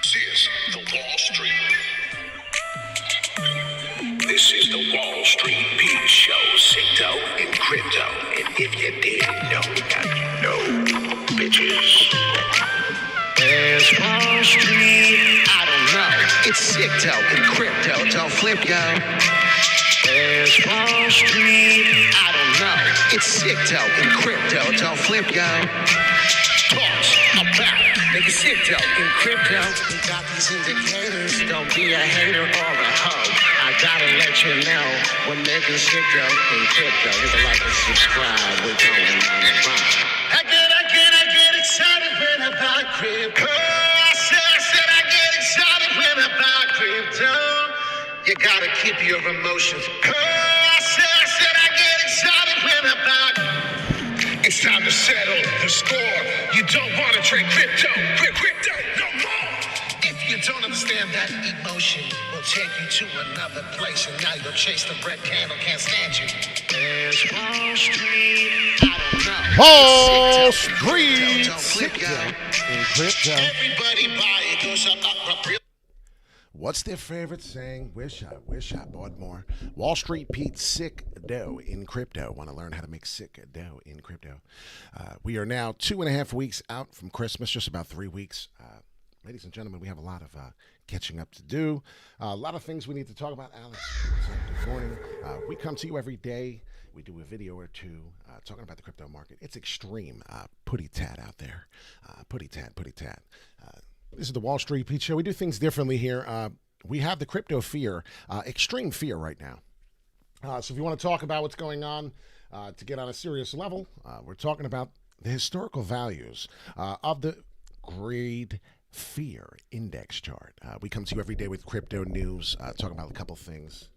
This is the Wall Street. This is the Wall Street Beat Show, SICKDOE in crypto. And if you didn't know, now you know, bitches. There's Wall Street. I don't know. It's SICKDOE in crypto. Don't flip, yo. There's Wall Street. I don't know. It's SICKDOE in crypto. Don't flip, yo. Talks about making SICKDOE in crypto. We got these indicators. Don't be a hater or a hoe. I gotta let you know we're making SICKDOE in crypto. Hit the like and subscribe. We're going on the run. I get excited when I buy crypto. I said I get excited when I buy crypto. You gotta keep your emotions. I said I get excited when I buy. It's time to settle the score. You don't want to trade crypto no more. If you don't understand that emotion, will take you to another place, and now you'll chase the red candle. Can't stand you. There's Wall Street. I don't know. Wall Street. Don't flip, yo. In crypto. Everybody buy it. Goes up. What's their favorite saying? Wish I bought more. Wall Street Pete, SICKDOE in crypto. Want to learn how to make SICKDOE in crypto? We are now 2.5 weeks out from Christmas, just about 3 weeks. Ladies and gentlemen, we have a lot of catching up to do. A lot of things we need to talk about. Alex, good morning. We come to you every day. We do a video or two talking about the crypto market. It's extreme. Putty tat out there. Putty tat. This is the Wall Street Pete Show. We do things differently here. We have the crypto fear, extreme fear right now. So if you want to talk about what's going on to get on a serious level, we're talking about the historical values of the Greed Fear Index chart. We come to you every day with crypto news, talking about a couple things.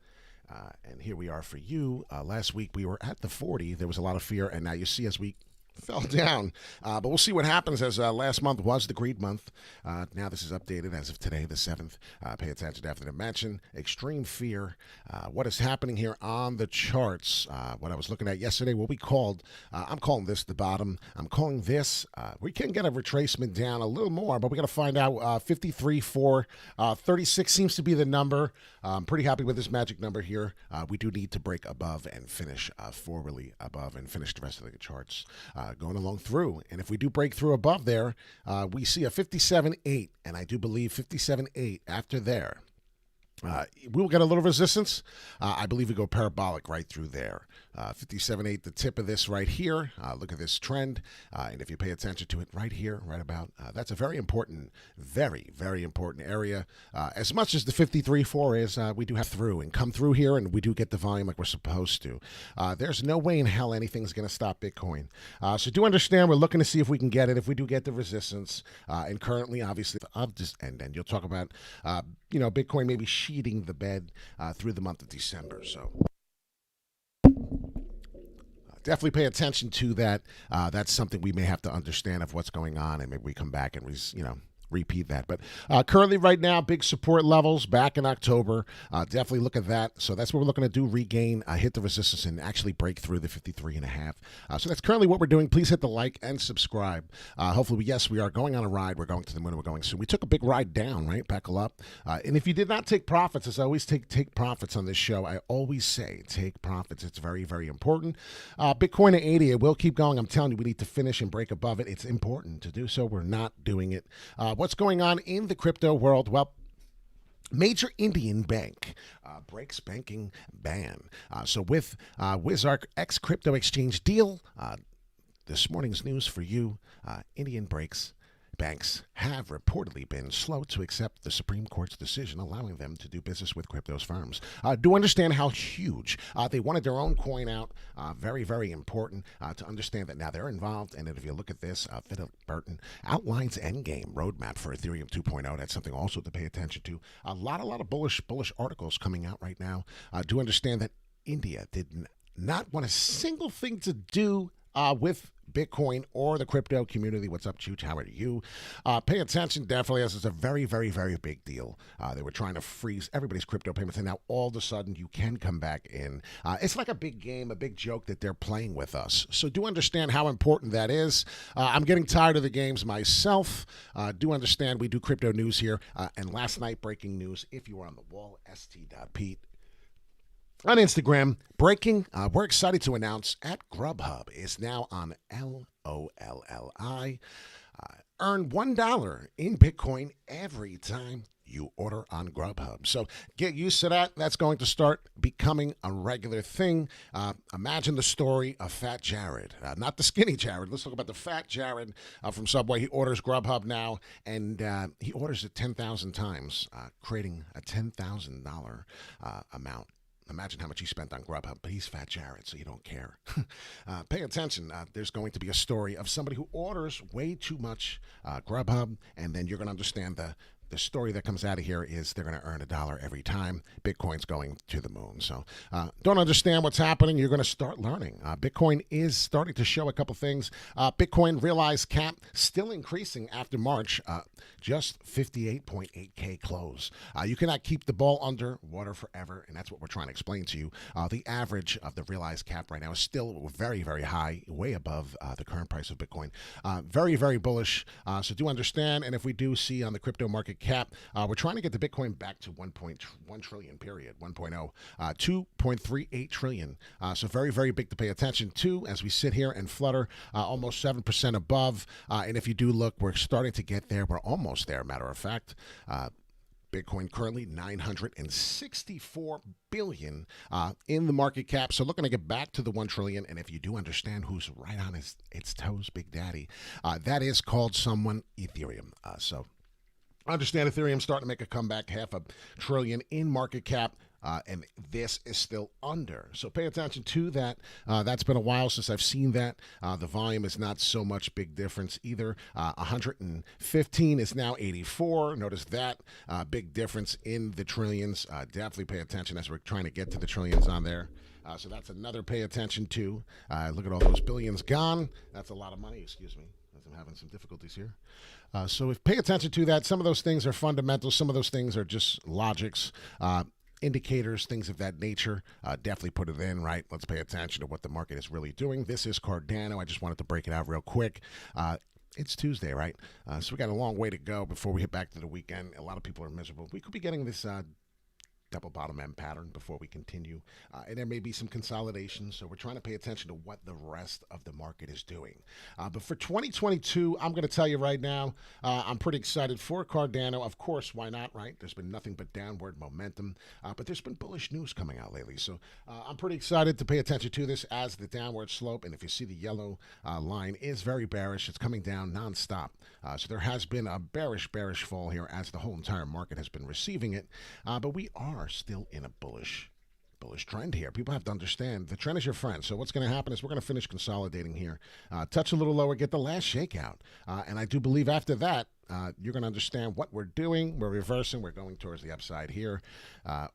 And here we are for you. Last week we were at the 40. There was a lot of fear, and now you see as we fell down, but we'll see what happens as last month was the greed month. Now this is updated as of today, the 7th. Pay attention after the mention. Extreme fear. What is happening here on the charts? What I was looking at yesterday, what we called, I'm calling this the bottom. I'm calling this, we can get a retracement down a little more, but we got to find out 53,436 seems to be the number. I'm pretty happy with this magic number here. We do need to break above and finish forwardly above and finish the rest of the charts. Going along through. And if we do break through above there, we see a 57.8, and I do believe 57.8 after there. We'll get a little resistance. I believe we go parabolic right through there. 57.8, the tip of this right here. Look at this trend. And if you pay attention to it right here, right about, that's a very important, very, very important area. As much as the 53.4 is, we do have through and come through here, and we do get the volume like we're supposed to. There's no way in hell anything's going to stop Bitcoin. So do understand we're looking to see if we can get it, if we do get the resistance. And currently, obviously, and then you'll talk about, Bitcoin maybe sheeting the bed through the month of December. So definitely pay attention to that. That's something we may have to understand of what's going on, and maybe we come back and repeat that. But currently right now, big support levels back in October. Definitely look at that. So that's what we're looking to do, regain, hit the resistance, and actually break through the 53.5. So that's currently what we're doing. Please hit the like and subscribe. Hopefully, yes, we are going on a ride. We're going to the moon. We're going soon. We took a big ride down, right? Buckle up. And if you did not take profits, as I always take profits on this show, I always say take profits. It's very, very important. Bitcoin at 80, it will keep going. I'm telling you, we need to finish and break above it. It's important to do so. We're not doing it. What's going on in the crypto world? Well, major Indian bank breaks banking ban. So with Wizark X crypto exchange deal, this morning's news for you, Indian banks have reportedly been slow to accept the Supreme Court's decision allowing them to do business with crypto's firms. Do understand how huge. They wanted their own coin out. Very, very important to understand that now they're involved. And if you look at this, Philip Burton outlines endgame roadmap for Ethereum 2.0. That's something also to pay attention to. A lot of bullish articles coming out right now. Do understand that India did not want a single thing to do with Bitcoin or the crypto community. What's up, Chooch? How are you? Pay attention, definitely, as it's a very, very, very big deal. They were trying to freeze everybody's crypto payments, and now all of a sudden you can come back in. It's like a big game, a big joke that they're playing with us. So do understand how important that is. I'm getting tired of the games myself. Do understand we do crypto news here. And last night, breaking news, if you were on the wall, st.pete. On Instagram, breaking, we're excited to announce at Grubhub is now on LOLLI. Earn $1 in Bitcoin every time you order on Grubhub. So get used to that. That's going to start becoming a regular thing. Imagine the story of Fat Jared, not the skinny Jared. Let's talk about the Fat Jared from Subway. He orders Grubhub now, and he orders it 10,000 times, creating a $10,000 amount. Imagine how much he spent on Grubhub, but he's Fat Jared, so you don't care. Pay attention. There's going to be a story of somebody who orders way too much Grubhub, and then you're going to understand the story that comes out of here is they're going to earn $1 every time. Bitcoin's going to the moon. So don't understand what's happening. You're going to start learning. Bitcoin is starting to show a couple things. Bitcoin realized cap still increasing after March, just 58.8K close. You cannot keep the ball under water forever, and that's what we're trying to explain to you. The average of the realized cap right now is still very, very high, way above the current price of Bitcoin. Very, very bullish. So do understand, and if we do see on the crypto market cap, we're trying to get the Bitcoin back to 1.1 trillion, period, 1.0, 2.38 trillion. So very, very big to pay attention to as we sit here and flutter almost 7% above. And if you do look, we're starting to get there. We're almost there, matter of fact. Bitcoin currently 964 billion in the market cap. So looking to get back to the 1 trillion. And if you do understand who's right on its toes, Big Daddy, that is called someone Ethereum. So understand Ethereum starting to make a comeback, $500 billion in market cap. And this is still under. So pay attention to that. That's been a while since I've seen that. The volume is not so much big difference either. 115 is now 84. Notice that big difference in the trillions. Definitely pay attention as we're trying to get to the trillions on there. So that's another pay attention to. Look at all those billions gone. That's a lot of money. Excuse me. I'm having some difficulties here. So if pay attention to that. Some of those things are fundamental. Some of those things are just logics. Indicators, things of that nature. Definitely put it in, right? Let's pay attention to what the market is really doing. This is Cardano. I just wanted to break it out real quick. It's Tuesday, right? So we got a long way to go before we hit back to the weekend. A lot of people are miserable. We could be getting this double bottom end pattern before we continue. And there may be some consolidation. So we're trying to pay attention to what the rest of the market is doing. But for 2022, I'm going to tell you right now, I'm pretty excited for Cardano. Of course, why not, right? There's been nothing but downward momentum. But there's been bullish news coming out lately. So I'm pretty excited to pay attention to this as the downward slope. And if you see the yellow line is very bearish. It's coming down nonstop. So there has been a bearish fall here as the whole entire market has been receiving it. But we are still in a bullish trend here. People have to understand the trend is your friend. So what's going to happen is we're going to finish consolidating here, touch a little lower, get the last shakeout. And I do believe after that, you're going to understand what we're doing. We're reversing. We're going towards the upside here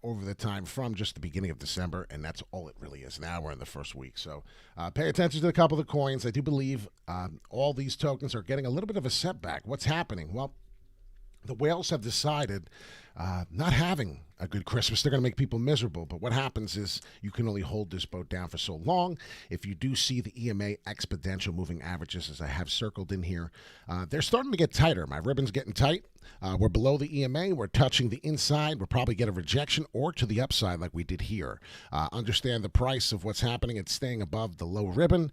over the time from just the beginning of December. And that's all it really is. Now we're in the first week. So pay attention to a couple of the coins. I do believe all these tokens are getting a little bit of a setback. What's happening? Well, the whales have decided not having a good Christmas. They're going to make people miserable. But what happens is you can only hold this boat down for so long. If you do see the EMA exponential moving averages, as I have circled in here, they're starting to get tighter. My ribbon's getting tight. We're below the EMA. We're touching the inside. We'll probably get a rejection or to the upside like we did here. Understand the price of what's happening. It's staying above the low ribbon.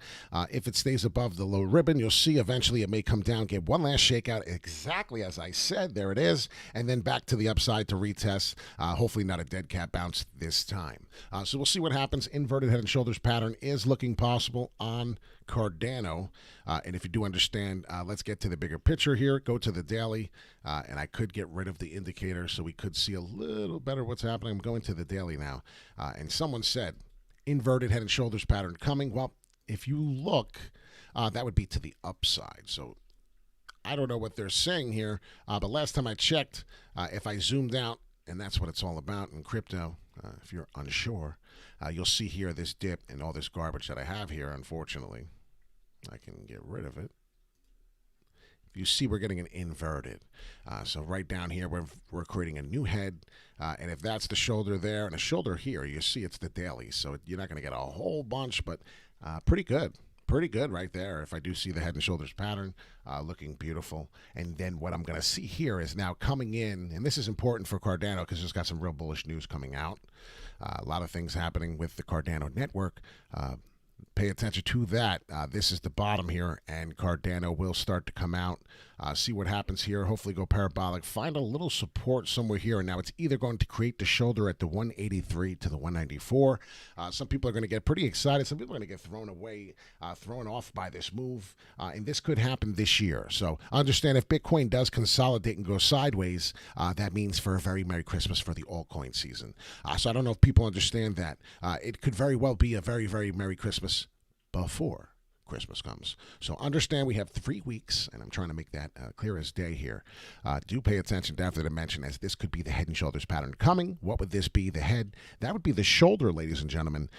If it stays above the low ribbon, you'll see eventually it may come down, get one last shakeout, exactly as I said. There it is. And then back to the upside to retest. Hopefully not a dead cat bounce this time. So we'll see what happens. Inverted head and shoulders pattern is looking possible on Cardano. And if you do understand, let's get to the bigger picture here. Go to the daily, and I could get rid of the indicator so we could see a little better what's happening. I'm going to the daily now. And someone said, inverted head and shoulders pattern coming. Well, if you look, that would be to the upside. So I don't know what they're saying here, but last time I checked, if I zoomed out, and that's what it's all about in crypto, if you're unsure, you'll see here this dip and all this garbage that I have here, unfortunately. I can get rid of it. You see we're getting an inverted. So right down here, we're creating a new head. And if that's the shoulder there and a shoulder here, you see it's the daily. So you're not going to get a whole bunch, but pretty good. Pretty good right there. If I do see the head and shoulders pattern, looking beautiful. And then what I'm going to see here is now coming in, and this is important for Cardano because it's got some real bullish news coming out. A lot of things happening with the Cardano network. Pay attention to that. This is the bottom here, and Cardano will start to come out. See what happens here. Hopefully go parabolic. Find a little support somewhere here. And now it's either going to create the shoulder at the 183 to the 194. Some people are going to get pretty excited. Some people are going to get thrown off by this move. And this could happen this year. So understand if Bitcoin does consolidate and go sideways, that means for a very Merry Christmas for the altcoin season. So I don't know if people understand that. It could very well be a very, very Merry Christmas before Christmas comes. So understand we have 3 weeks, and I'm trying to make that clear as day here. Do pay attention to after the mention, as this could be the head and shoulders pattern coming. What would this be? The head. That would be the shoulder, ladies and gentlemen,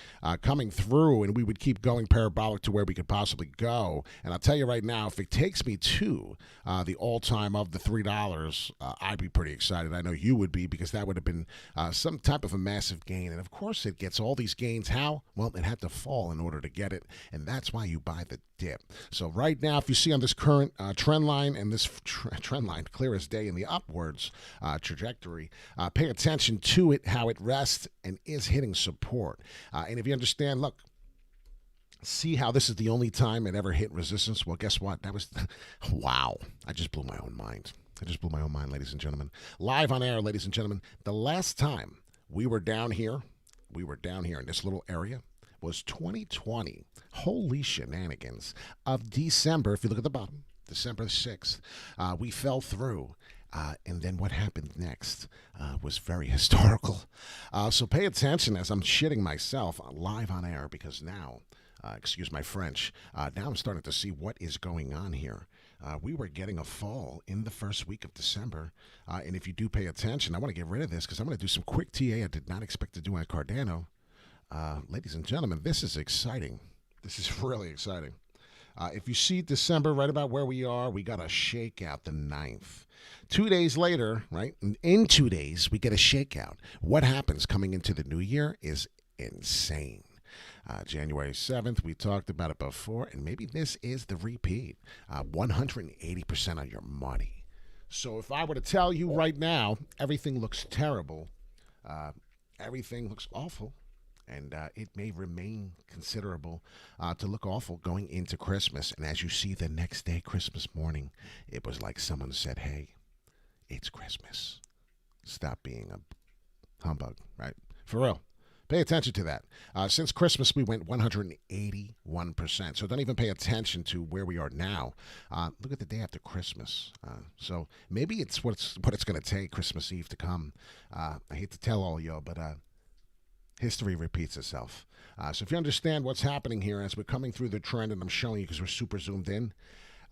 coming through, and we would keep going parabolic to where we could possibly go. And I'll tell you right now, if it takes me to the all-time of the $3, I'd be pretty excited. I know you would be, because that would have been some type of a massive gain. And of course, it gets all these gains. How? Well, it had to fall in order to get it, and that's why you buy the dip. So right now, if you see on this current trend line, and this trend line clear as day in the upwards trajectory, pay attention to it, how it rests and is hitting support. And if you understand, look, see how this is the only time it ever hit resistance? Well, guess what? That was, wow. I just blew my own mind. Ladies and gentlemen. Live on air, ladies and gentlemen. The last time we were down here in this little area, was 2020. Holy shenanigans. Of December, if you look at the bottom, December 6th, we fell through. And then what happened next was very historical. So pay attention as I'm shitting myself live on air, because now, excuse my French, now I'm starting to see what is going on here. We were getting a fall in the first week of December. And if you do pay attention, I want to get rid of this because I'm going to do some quick TA I did not expect to do on Cardano. Ladies and gentlemen, this is exciting. This is really exciting. If you see December right about where we are, we got a shakeout the 9th. 2 days later, right, in 2 days, we get a shakeout. What happens coming into the new year is insane. January 7th, we talked about it before, and maybe this is the repeat. 180% on your money. So if I were to tell you right now, everything looks terrible, everything looks awful, and it may remain considerable to look awful going into Christmas. And as you see the next day, Christmas morning, it was like someone said, hey, it's Christmas. Stop being a humbug, right? For real. Pay attention to that. Since Christmas, we went 181%. So don't even pay attention to where we are now. Look at the day after Christmas. So maybe it's what it's going to take Christmas Eve to come. I hate to tell all y'all, but history repeats itself. So if you understand what's happening here as we're coming through the trend, and I'm showing you because we're super zoomed in,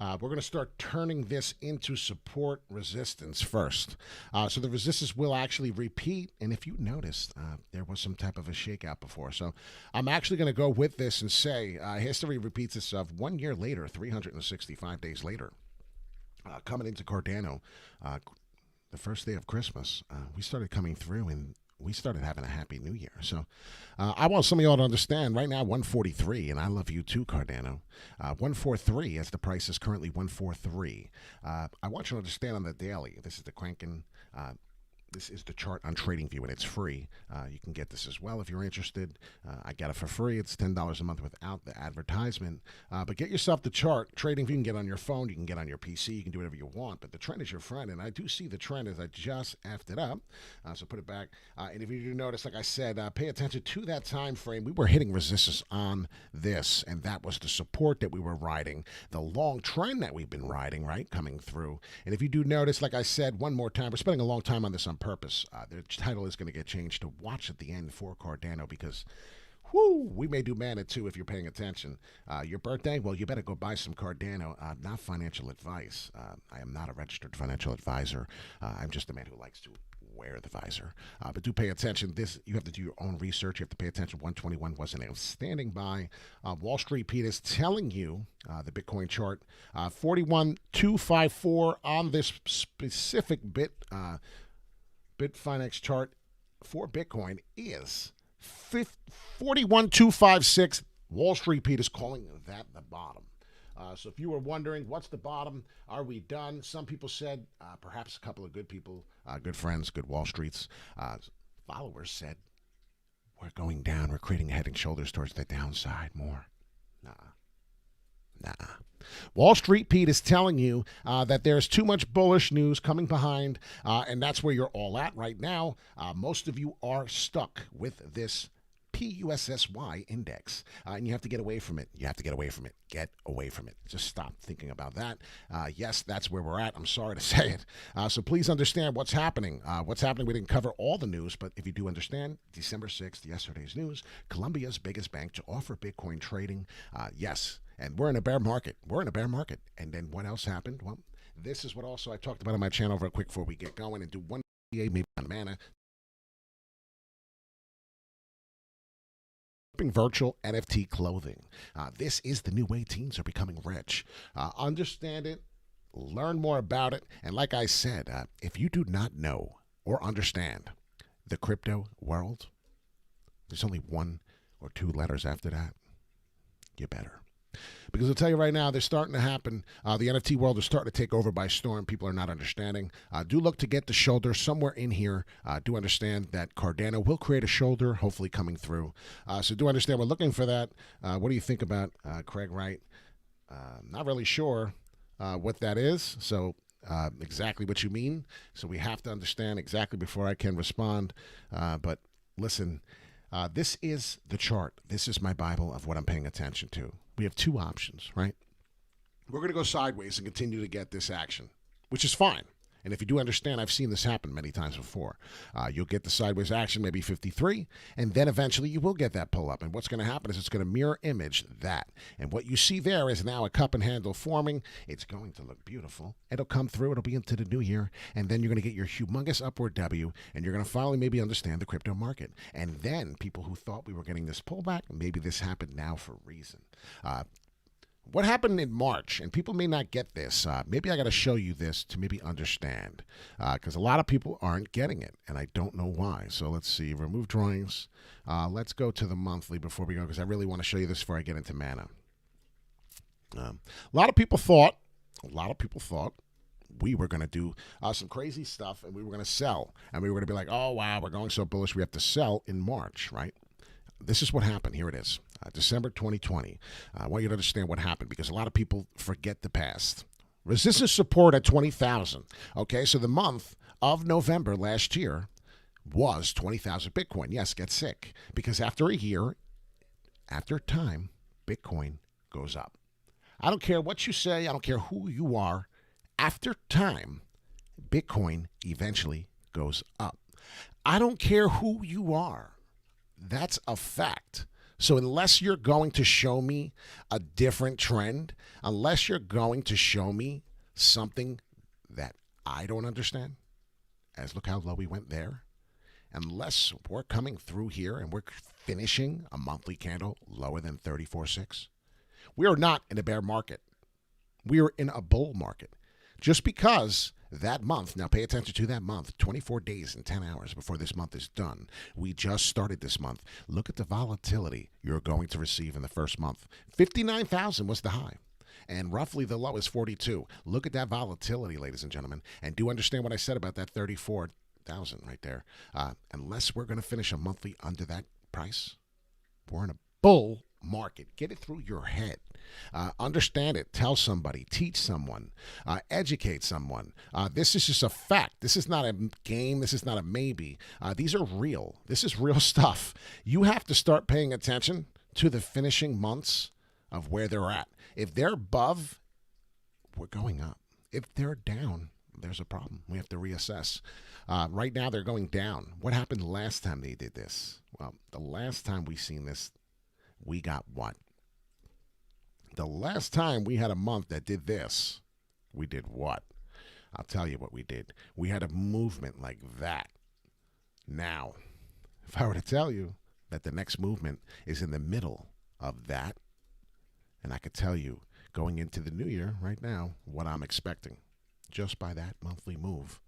we're going to start turning this into support resistance first. So the resistance will actually repeat. And if you noticed, there was some type of a shakeout before. So I'm actually going to go with this and say history repeats itself 1 year later, 365 days later. Coming into Cardano, the first day of Christmas, we started coming through, and we started having a happy new year. So I want some of y'all to understand right now 143, and I love you too, Cardano. 143 as the price is currently 143. I want you to understand on the daily, this is the Crankin. This is the chart on TradingView, and it's free. You can get this as well if you're interested. I got it for free. It's $10 a month without the advertisement. But get yourself the chart. TradingView, you can get on your phone. You can get on your PC. You can do whatever you want. But the trend is your friend, and I do see the trend as I just effed it up. So put it back. And if you do notice, like I said, pay attention to that time frame. We were hitting resistance on this, and that was the support that we were riding. The long trend that we've been riding, right, coming through. And if you do notice, like I said, one more time, we're spending a long time on this on purpose. The title is going to get changed to Watch at the End for Cardano, because we may do mana too if you're paying attention. Your birthday, well, you better go buy some Cardano. Not financial advice. I am not a registered financial advisor. I'm just a man who likes to wear the visor. But do pay attention. You have to do your own research. You have to pay attention. 121 was an outstanding buy. Wall Street Pete is telling you the Bitcoin chart. 41,254 on this specific Bitfinex chart for Bitcoin is 41,256. Wall Street Pete is calling that the bottom. So if you were wondering, what's the bottom? Are we done? Some people said, perhaps a couple of good people, good friends, good Wall Street's followers said, we're going down. We're creating head and shoulders towards the downside more. Nah. Wall Street Pete is telling you that there's too much bullish news coming behind, and that's where you're all at right now. Most of you are stuck with this PUSSY index, and you have to get away from it. Get away from it. Just stop thinking about that. Yes, that's where we're at. I'm sorry to say it. So please understand what's happening. We didn't cover all the news, but if you do understand, December 6th, yesterday's news, Colombia's biggest bank to offer Bitcoin trading. Yes, and we're in a bear market. And then what else happened? Well, this is what also I talked about on my channel real quick before we get going and do one maybe on Mana. Virtual NFT clothing. This is the new way teens are becoming rich. Understand it, learn more about it, and like I said, if you do not know or understand the crypto world, there's only one or two letters after that. You better. Because I'll tell you right now, they're starting to happen. The NFT world is starting to take over by storm. People are not understanding. Do look to get the shoulder somewhere in here. Do understand that Cardano will create a shoulder, hopefully coming through. So do understand we're looking for that. What do you think about Craig Wright? Not really sure what that is. So exactly what you mean. So we have to understand exactly before I can respond. But listen, this is the chart. This is my Bible of what I'm paying attention to. We have two options, right? We're going to go sideways and continue to get this action, which is fine. And if you do understand, I've seen this happen many times before. You'll get the sideways action, maybe 53, and then eventually you will get that pull up. And what's going to happen is it's going to mirror image that. And what you see there is now a cup and handle forming. It's going to look beautiful. It'll come through. It'll be into the new year. And then you're going to get your humongous upward W, and you're going to finally maybe understand the crypto market. And then people who thought we were getting this pullback, maybe this happened now for a reason. What happened in March, and people may not get this, maybe I got to show you this to maybe understand, because a lot of people aren't getting it, and I don't know why. So let's see, remove drawings. Let's go to the monthly before we go, because I really want to show you this before I get into Mana. A lot of people thought we were going to do some crazy stuff, and we were going to sell, and we were going to be like, oh, wow, we're going so bullish, we have to sell in March, right? This is what happened. Here it is. December 2020. I want you to understand what happened because a lot of people forget the past. Resistance support at 20,000. Okay, so the month of November last year was 20,000 Bitcoin. Yes, get sick. Because after a year, after time, Bitcoin goes up. I don't care what you say. I don't care who you are. After time, Bitcoin eventually goes up. I don't care who you are. That's a fact. So unless you're going to show me a different trend, unless you're going to show me something that I don't understand, as look how low we went there, unless we're coming through here and we're finishing a monthly candle lower than 34.6, we are not in a bear market. We are in a bull market. Just because that month, now pay attention to that month, 24 days and 10 hours before this month is done. We just started this month. Look at the volatility you're going to receive in the first month. 59,000 was the high, and roughly the low is 42. Look at that volatility, ladies and gentlemen, and do understand what I said about that 34,000 right there. Unless we're going to finish a monthly under that price, we're in a bull market. Get it through your head. Understand it. Tell somebody. Teach someone. Educate someone. This is just a fact. This is not a game. This is not a maybe. These are real. This is real stuff. You have to start paying attention to the finishing months of where they're at. If they're above, we're going up. If they're down, there's a problem. We have to reassess. Right now, they're going down. What happened last time they did this? Well, the last time we seen this, we got what? The last time we had a month that did this, we did what? I'll tell you what we did. We had a movement like that. Now, if I were to tell you that the next movement is in the middle of that, and I could tell you going into the new year right now what I'm expecting just by that monthly move.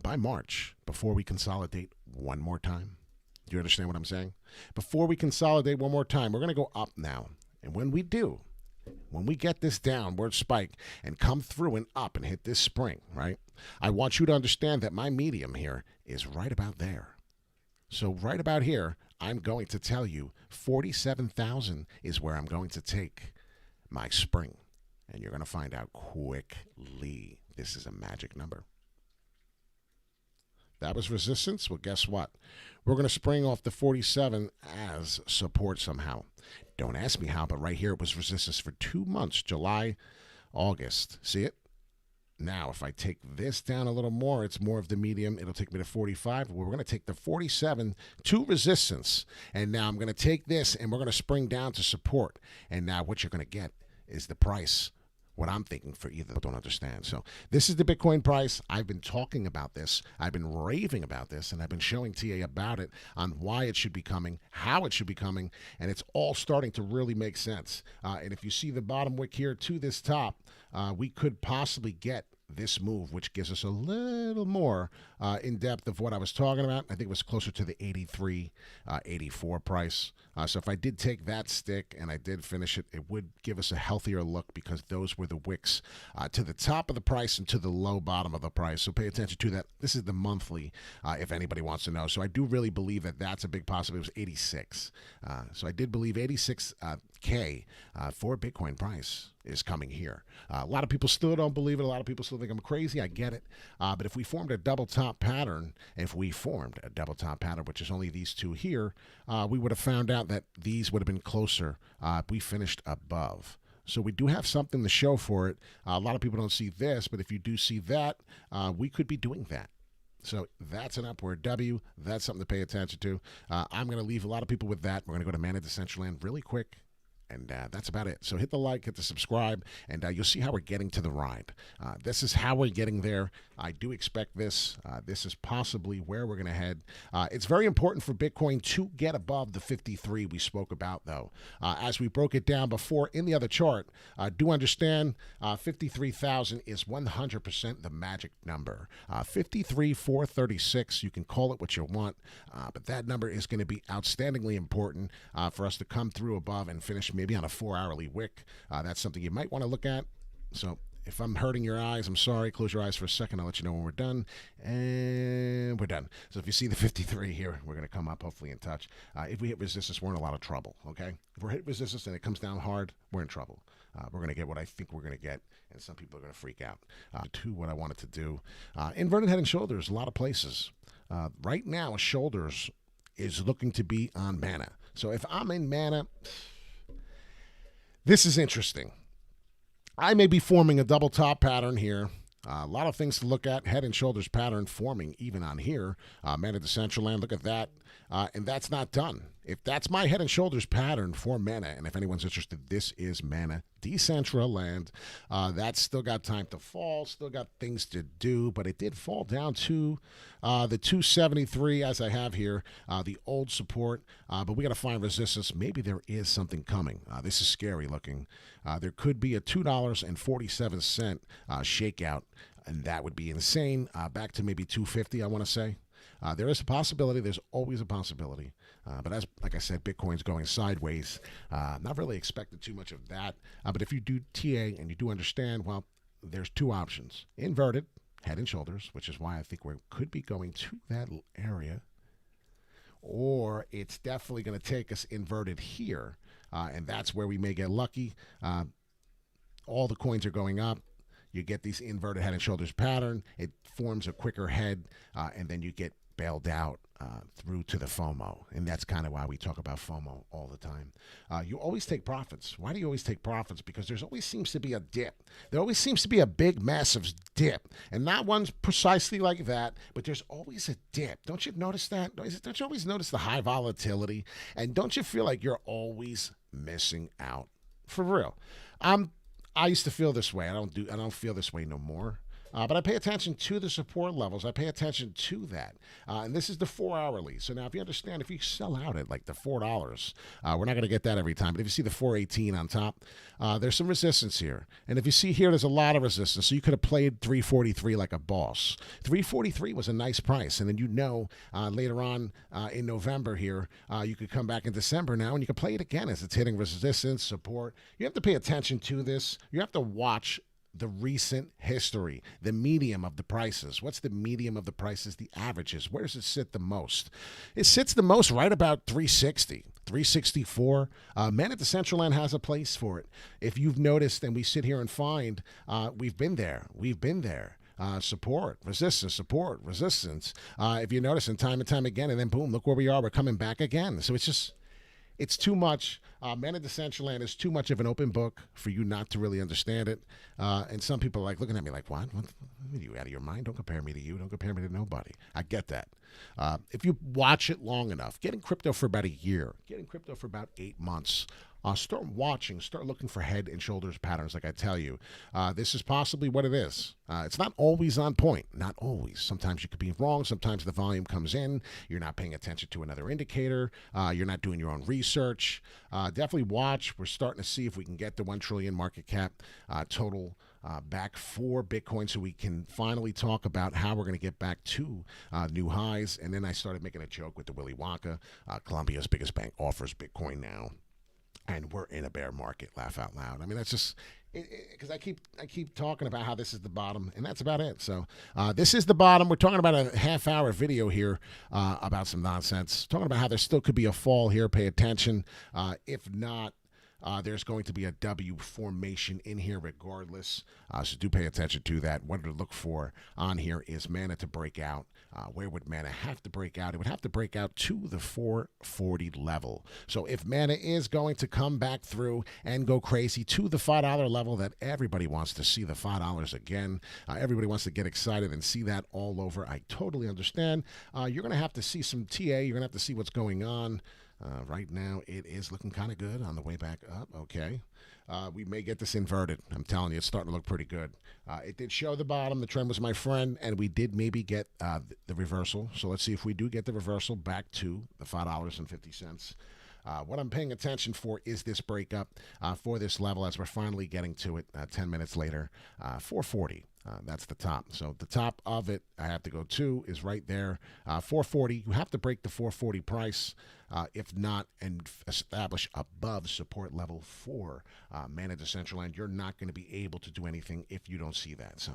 By March, before we consolidate one more time, do you understand what I'm saying? Before we consolidate one more time, we're going to go up now. And when we do, when we get this downward spike and come through and up and hit this spring, right? I want you to understand that my medium here is right about there. So right about here, I'm going to tell you 47,000 is where I'm going to take my spring. And you're going to find out quickly. This is a magic number. That was resistance. Well, guess what? We're going to spring off the 47 as support somehow. Don't ask me how, but right here it was resistance for 2 months, July, August. See it? Now, if I take this down a little more, it's more of the medium. It'll take me to 45. We're going to take the 47 to resistance. And now I'm going to take this, and we're going to spring down to support. And now what you're going to get is the price. What I'm thinking for either don't understand. So this is the Bitcoin price. I've been talking about this. I've been raving about this, and I've been showing TA about it on why it should be coming, how it should be coming, and it's all starting to really make sense. And if you see the bottom wick here to this top, we could possibly get this move, which gives us a little more in depth of what I was talking about. I think it was closer to the 83, 84 price. So if I did take that stick and I did finish it, it would give us a healthier look because those were the wicks to the top of the price and to the low bottom of the price. So pay attention to that. This is the monthly, if anybody wants to know. So I do really believe that that's a big possibility. It was 86. So I did believe 86K for Bitcoin price is coming here. A lot of people still don't believe it. A lot of people still think I'm crazy. I get it. But if we formed a double top pattern, which is only these two here, we would have found out that these would have been closer. We finished above. So we do have something to show for it. A lot of people don't see this, but if you do see that, we could be doing that. So that's an upward W. That's something to pay attention to. I'm going to leave a lot of people with that. We're going to go to Man of Decentraland really quick. And that's about it. So hit the like, hit the subscribe, and you'll see how we're getting to the ride. This is how we're getting there. I do expect this. This is possibly where we're going to head. It's very important for Bitcoin to get above the 53 we spoke about, though. As we broke it down before in the other chart, do understand 53,000 is 100% the magic number. 53,436, you can call it what you want, but that number is going to be outstandingly important for us to come through above and finish maybe on a 4-hourly wick. That's something you might want to look at. So if I'm hurting your eyes, I'm sorry. Close your eyes for a second. I'll let you know when we're done. And we're done. So if you see the 53 here, we're going to come up, hopefully in touch. If we hit resistance, we're in a lot of trouble, okay? If we're hit resistance and it comes down hard, we're in trouble. We're going to get what I think we're going to get, and some people are going to freak out. To what I wanted to do. Inverted head and shoulders, a lot of places. Right now, shoulders is looking to be on mana. So if I'm in mana, this is interesting. I may be forming a double top pattern here. A lot of things to look at. Head and shoulders pattern forming even on here. Man of Decentraland, look at that. And that's not done. If that's my head and shoulders pattern for mana, and if anyone's interested, this is mana Decentraland. That's still got time to fall, still got things to do, but it did fall down to the 273 as I have here, the old support, but we got to find resistance. Maybe there is something coming. This is scary looking. There could be a $2.47 shakeout, and that would be insane. Back to maybe 250, I want to say. There is a possibility. There's always a possibility. But as like I said, Bitcoin's going sideways. Not really expected too much of that. But if you do TA and you do understand, well, there's two options. Inverted, head and shoulders, which is why I think we could be going to that area. Or it's definitely going to take us inverted here. And that's where we may get lucky. All the coins are going up. You get these inverted head and shoulders pattern. It forms a quicker head, and then you get bailed out through to the FOMO. And that's kind of why we talk about FOMO all the time. You always take profits. Why do you always take profits? Because there's always seems to be a dip. There always seems to be a big, massive dip. And not one's precisely like that, but there's always a dip. Don't you notice that? Don't you always notice the high volatility? And don't you feel like you're always missing out? For real. I used to feel this way. I don't feel this way no more. But I pay attention to the support levels. I pay attention to that. And this is the 4-hourly. So now if you understand, if you sell out at like the $4, we're not going to get that every time. But if you see the 418 on top, there's some resistance here. And if you see here, there's a lot of resistance. So you could have played 343 like a boss. 343 was a nice price. And then later on in November here, you could come back in December now and you can play it again as it's hitting resistance, support. You have to pay attention to this. You have to watch the recent history, the medium of the prices. What's the medium of the prices? The averages. Where does it sit the most? It sits the most right about 360, 364. Man at Decentraland has a place for it. If you've noticed, and we sit here and find, we've been there. Support, resistance, support, resistance. If you notice, and time again, and then boom, look where we are. We're coming back again. So it's too much. Man at Decentraland is too much of an open book for you not to really understand it. And some people are like looking at me like, what? Are you out of your mind? Don't compare me to you. Don't compare me to nobody. I get that. If you watch it long enough, get in crypto for about a year, get in crypto for about 8 months, start watching, start looking for head and shoulders patterns like I tell you. This is possibly what it is. It's not always on point. Not always. Sometimes you could be wrong. Sometimes the volume comes in. You're not paying attention to another indicator. You're not doing your own research. Definitely watch. We're starting to see if we can get the 1 trillion market cap total back for Bitcoin so we can finally talk about how we're going to get back to new highs. And then I started making a joke with the Willy Wonka. Colombia's biggest bank offers Bitcoin now. And we're in a bear market. Laugh out loud. I mean, that's just because I keep talking about how this is the bottom, and that's about it. So this is the bottom. We're talking about a half-hour video here about some nonsense, talking about how there still could be a fall here. Pay attention. If not, there's going to be a W formation in here regardless. So do pay attention to that. What to look for on here is Mana to break out. Where would Mana have to break out? It would have to break out to the 440 level. So if Mana is going to come back through and go crazy to the $5 level that everybody wants to see the $5 again, everybody wants to get excited and see that all over. I totally understand. You're going to have to see some TA. You're going to have to see what's going on. Right now, it is looking kind of good on the way back up. Okay. We may get this inverted. I'm telling you, it's starting to look pretty good. It did show the bottom. The trend was my friend, and we did maybe get the reversal. So let's see if we do get the reversal back to the $5.50. What I'm paying attention for is this breakup for this level as we're finally getting to it 10 minutes later. 440. That's the top. So the top of it I have to go to is right there. 440. You have to break the 440 price. If not, and establish above support level for Mana Decentraland, you're not going to be able to do anything if you don't see that. So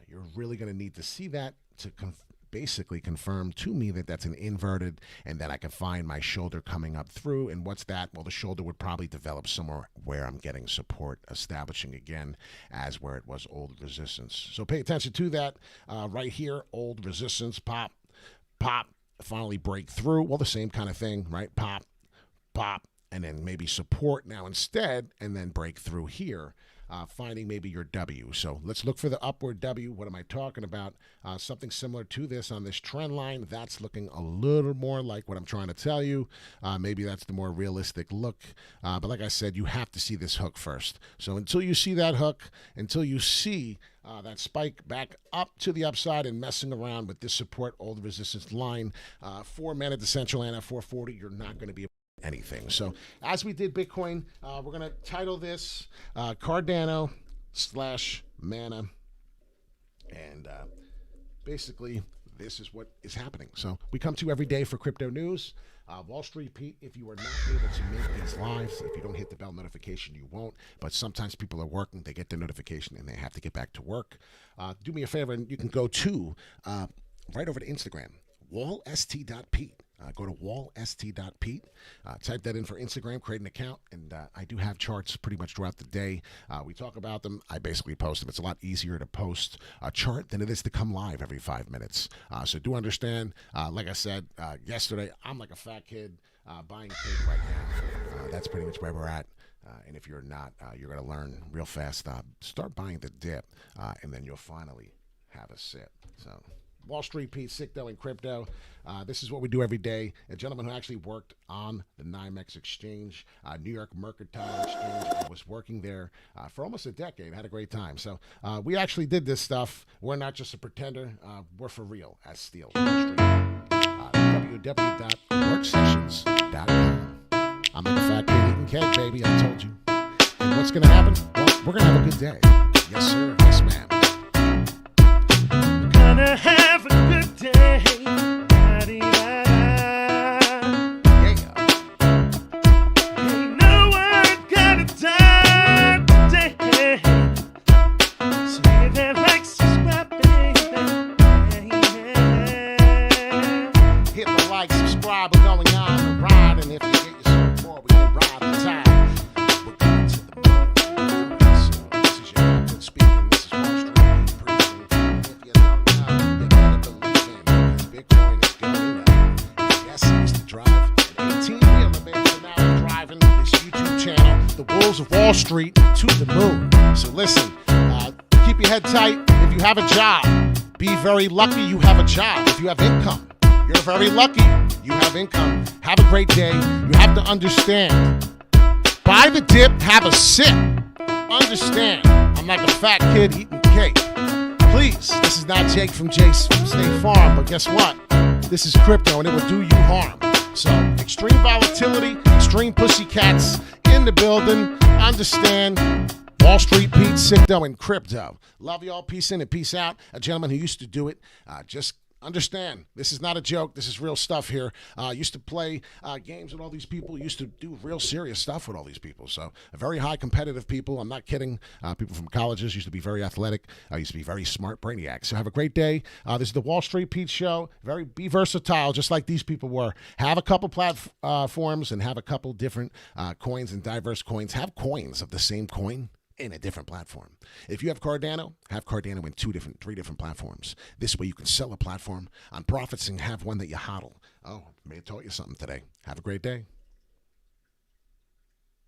you're really going to need to see that to basically confirm to me that that's an inverted, and then I can find my shoulder coming up through. And what's that? Well, the shoulder would probably develop somewhere where I'm getting support establishing again as where it was old resistance. So pay attention to that right here. Old resistance, pop, finally break through. Well, the same kind of thing, right? Pop, and then maybe support now instead, and then break through here. Finding maybe your W. So let's look for the upward W. What am I talking about? Something similar to this on this trend line. That's looking a little more like what I'm trying to tell you. Maybe that's the more realistic look. But like I said, you have to see this hook first. So until you see that hook, until you see that spike back up to the upside and messing around with this support, old resistance line for Mana Decentraland at 440, you're not going to be anything. So as we did Bitcoin, we're going to title this Cardano / Mana, and basically this is what is happening. So we come to you every day for crypto news. Wall Street Pete, if you are not able to make these lives, if you don't hit the bell notification, you won't. But sometimes people are working, they get the notification, and they have to get back to work. Do me a favor, and you can go to right over to Instagram, wallst.pete. Go to wallst.pete. Type that in for Instagram, create an account, and I do have charts pretty much throughout the day. We talk about them. I basically post them. It's a lot easier to post a chart than it is to come live every 5 minutes. So do understand, like I said yesterday, I'm like a fat kid buying cake right now. That's pretty much where we're at. And if you're not, you're going to learn real fast. Start buying the dip, and then you'll finally have a sip. So Wall Street Pete, SICKDOE, and Crypto. This is what we do every day. A gentleman who actually worked on the NYMEX exchange, New York Mercantile Exchange. I was working there for almost a decade. Had a great time. So we actually did this stuff. We're not just a pretender. We're for real at Steel. www.worksessions.com. I'm like a fat kid eating cake, baby. I told you. And what's going to happen? Well, we're going to have a good day. Yes, sir. Yes, ma'am. Gonna have a good day. Ain't no one gonna die today. So give it like subscribe, baby. Hit the like, subscribe, we're going on the ride. And if you get yourself more, we can ride the tide. We're going to the moon. So this is your captain speaking. This is Wall Street Pete preaching. If you don't know, you better believe in. Because Bitcoin is going up. And yes, I used to drive an 18-wheeler, baby. So now I'm driving this YouTube channel, The Wolves of Wall Street, to the moon. So listen, keep your head tight. If you have a job, be very lucky you have a job. If you have income, you're very lucky you have income. Have a great day. You have to understand. Buy the dip, have a sip. Understand. I'm like a fat kid eating cake. Please, this is not Jake from Jace from State Farm, but guess what? This is crypto and it will do you harm. So, extreme volatility, extreme pussycats in the building. Understand. Wall Street Pete, SICKDOE, and Crypto. Love y'all. Peace in and peace out. A gentleman who used to do it. Just understand, this is not a joke. This is real stuff here. Used to play games with all these people. Used to do real serious stuff with all these people. So, very high competitive people. I'm not kidding. People from colleges used to be very athletic. Used to be very smart brainiacs. So, have a great day. This is the Wall Street Pete Show. Be versatile, just like these people were. Have a couple platforms and have a couple different coins and diverse coins. Have coins of the same coin in a different platform. If you have Cardano, have Cardano in 3 different platforms. This way you can sell a platform on profits and have one that you hodl. Oh, may have taught you something today. Have a great day.